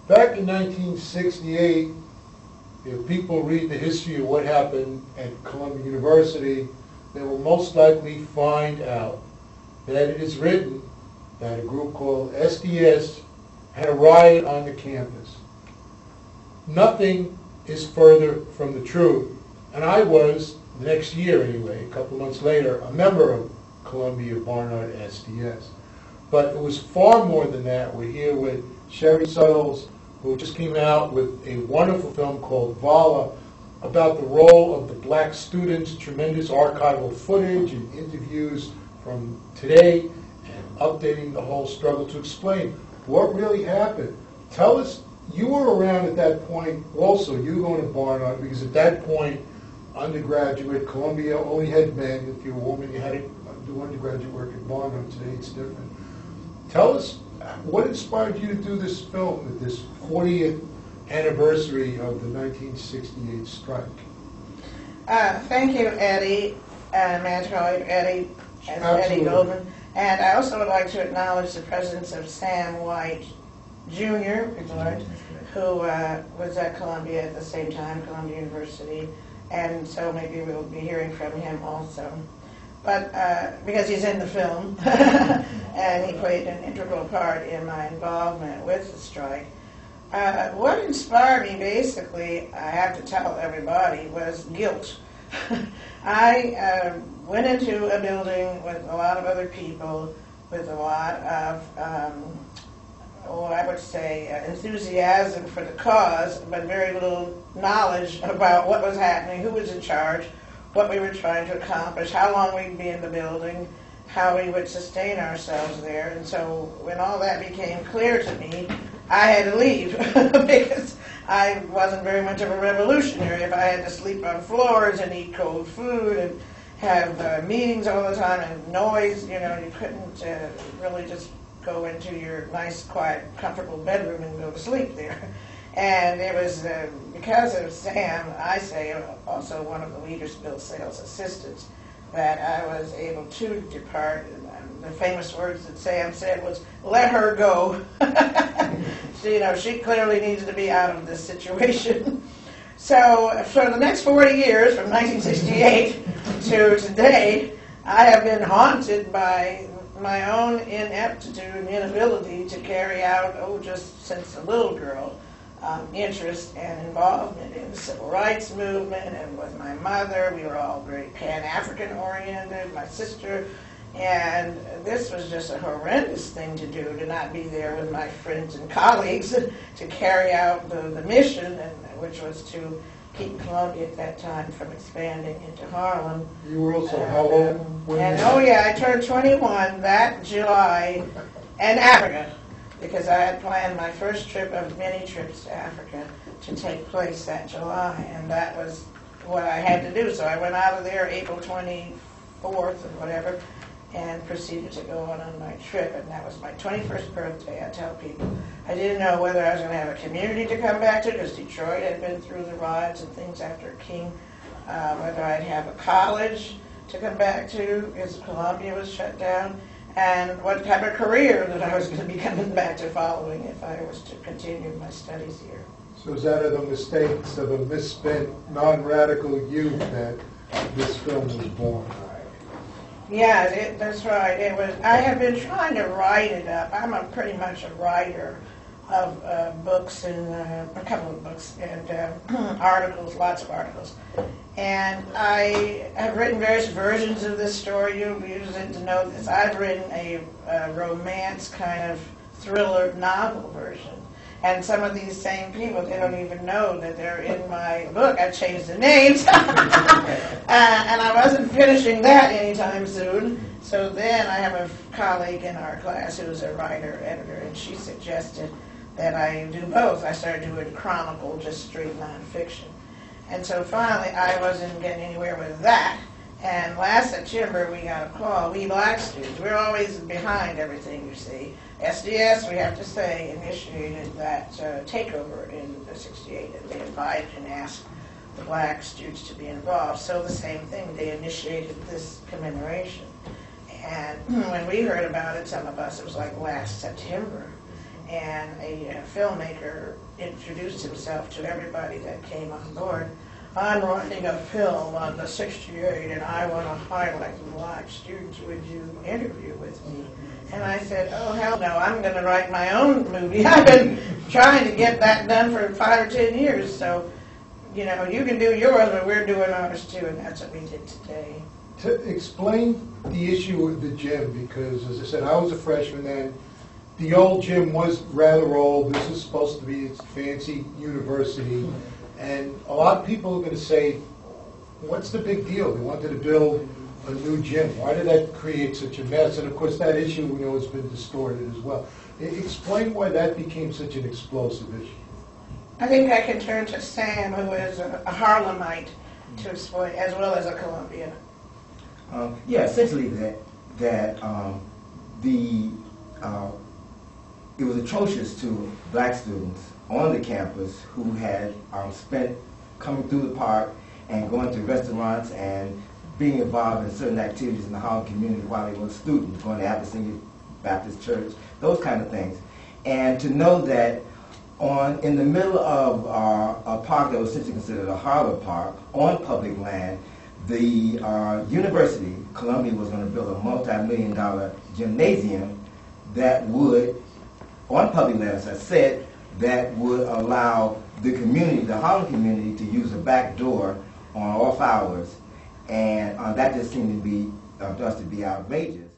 Back in 1968, if people read the history of what happened at Columbia University, they will most likely find out that it is written that a group called SDS had a riot on the campus. Nothing is further from the truth. And I was, the next year anyway, a couple months later, a member of Columbia Barnard SDS. But it was far more than that. We're here with Sherry Suttles, who just came out with a wonderful film called Vala about the role of the black students, tremendous archival footage and interviews from today, and updating the whole struggle to explain what really happened. Tell us, you were around at that point also, you were going to Barnard, because at that point, undergraduate, Columbia only had men. If you were a woman, you had to do undergraduate work at Barnard. Today it's different. Tell us, what inspired you to do this film at this 40th anniversary of the 1968 strike? Thank you, Eddie, Magical Eddie, and Eddie Goldman. And I also would like to acknowledge the presence of Sam White, Jr., who was at Columbia at the same time, Columbia University, and so maybe we'll be hearing from him also. But because he's in the film, and he played an integral part in my involvement with the strike. What inspired me, basically, I have to tell everybody, was guilt. I went into a building with a lot of other people, with a lot of, I would say, enthusiasm for the cause, but very little knowledge about what was happening, who was in charge, what we were trying to accomplish, how long we'd be in the building, how we would sustain ourselves there. And so when all that became clear to me, I had to leave because I wasn't very much of a revolutionary. If I had to sleep on floors and eat cold food and have meetings all the time and noise, you couldn't really just go into your nice, quiet, comfortable bedroom and go to sleep there. And it was because of Sam, I say, also one of the Leadersville sales assistants, that I was able to depart. The famous words that Sam said was, "Let her go." So, she clearly needs to be out of this situation. So for the next 40 years, from 1968 to today, I have been haunted by my own ineptitude and inability to carry out, just since a little girl, interest and involvement in the civil rights movement. And with my mother, we were all very Pan-African oriented, my sister, and this was just a horrendous thing to do, to not be there with my friends and colleagues to carry out the mission, which was to keep Columbia at that time from expanding into Harlem. You were also how old? I turned 21 that July in Africa, because I had planned my first trip of many trips to Africa to take place that July, and that was what I had to do. So I went out of there April 24th or whatever, and proceeded to go on my trip, and that was my 21st birthday. I tell people I didn't know whether I was going to have a community to come back to, because Detroit had been through the riots and things after King, whether I'd have a college to come back to, because Columbia was shut down, and what type of career that I was going to be coming back to following if I was to continue my studies here. So is that the mistakes of a misspent, non-radical youth that this film was born? Yeah, that's right. It was. I have been trying to write it up. I'm pretty much a writer of books, and a couple of books, and articles, lots of articles. And I have written various versions of this story. You'll use it to know this. I've written a romance kind of thriller novel version. And some of these same people, they don't even know that they're in my book. I changed the names. And I wasn't finishing that anytime soon. So then I have a colleague in our class who's a writer, editor, and she suggested that I do both. I started doing chronicle, just straight nonfiction. And so finally I wasn't getting anywhere with that. And last September we got a call. We black students, we're always behind everything, you see. SDS, we have to say, initiated that takeover in '68, and they invited and asked the black students to be involved. So the same thing, they initiated this commemoration. And when we heard about it, some of us, it was like last September. and a filmmaker introduced himself to everybody that came on board. I'm writing a film on the 68, and I want to highlight the black students. Would you interview with me? And I said, oh, hell no, I'm going to write my own movie. I've been trying to get that done for 5 or 10 years, so, you know, you can do yours, but we're doing ours too, and that's what we did today. To explain the issue with the gym, because, as I said, I was a freshman then. The old gym was rather old. This is supposed to be its fancy university. And a lot of people are going to say, what's the big deal? They wanted to build a new gym. Why did that create such a mess? And of course, that issue we know has been distorted as well. Explain why that became such an explosive issue. I think I can turn to Sam, who is a Harlemite, to explain, as well as a Columbian. Yeah, essentially that it was atrocious to black students on the campus who had spent coming through the park and going to restaurants and being involved in certain activities in the Harlem community while they were students, going to Abyssinian Baptist Church, those kind of things. And to know that in the middle of a park that was essentially considered a Harlem park, on public land, the university, Columbia, was going to build a multi-million-dollar gymnasium that would, on public land, as I said, that would allow the community, the Harlem community, to use a back door on off hours, and that just seemed to be to us to be outrageous.